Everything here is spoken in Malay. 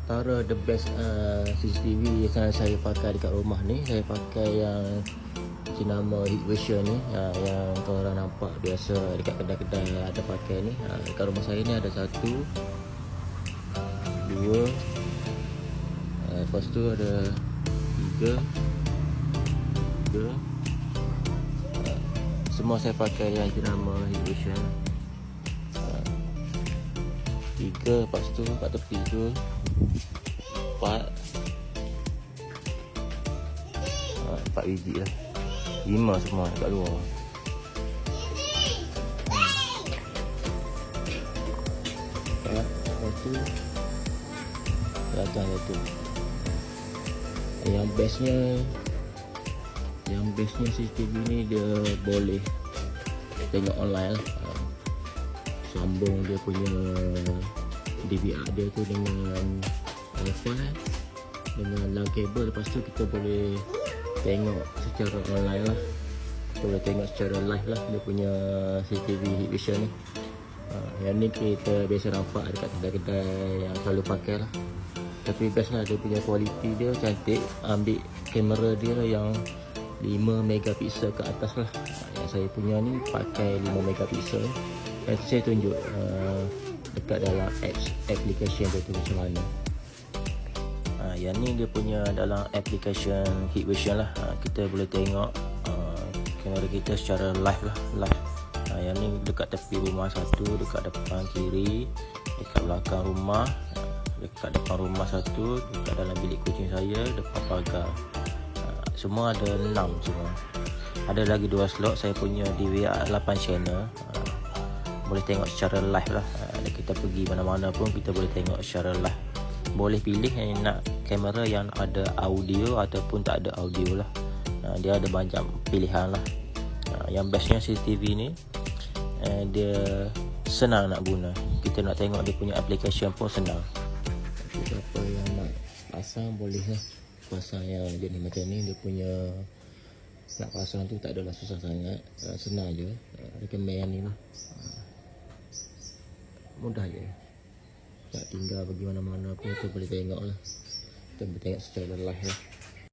antara the best CCTV yang saya pakai dekat rumah ni, saya pakai yang nama Hikvision ni, yang korang nampak biasa dekat kedai-kedai ada pakai ni. Dekat rumah saya ni ada 1, 2, lepas tu ada 3. Semua saya pakai yang nama Hikvision. 3, lepas tu kat tepi tu 4 biji lah. 5 semua kat luar. Lepas tu belakang tu. Yang bestnya CCTV ni dia boleh tengok online lah. Sambung dia punya DVR dia tu dengan Wi-Fi dengan LAN kabel. Lepas tu kita boleh tengok secara online lah. Kita boleh tengok secara live lah dia punya CCTV Hikvision ni. Yang ni kita biasa nampak dekat kedai-kedai yang selalu pakai lah. Tapi best lah, dia punya kualiti dia cantik. Ambil kamera dia yang 5 megapiksel ke atas lah. Yang saya punya ni pakai 5 megapiksel. Nanti saya tunjuk dekat dalam application dia tu macam mana. Yang ni dia punya dalam application Hikvision lah. Kita boleh tengok kamera kita secara live lah. Yang ni dekat tepi rumah 1, dekat depan kiri, dekat belakang rumah, dekat depan rumah 1, dekat dalam bilik kucing saya, depan pagar. Semua ada 6 semua. Ada lagi 2 slot saya punya DVR 8 channel. Boleh tengok secara live lah. Kita pergi mana-mana pun kita boleh tengok secara live. Boleh pilih yang nak kamera yang ada audio ataupun tak ada audio lah. Dia ada banyak pilihan lah. Yang bestnya CCTV ni, dia senang nak guna. Kita nak tengok dia punya application pun senang. Siapa yang nak pasang boleh lah. Pasang yang jenis macam ni, dia punya nak pasang tu tak adalah susah sangat. Senang je. Recommend yang ni lah. Mudah je. Tak tinggal pergi mana-mana pun kita boleh tengok lah. Kita boleh tengok secara live lah.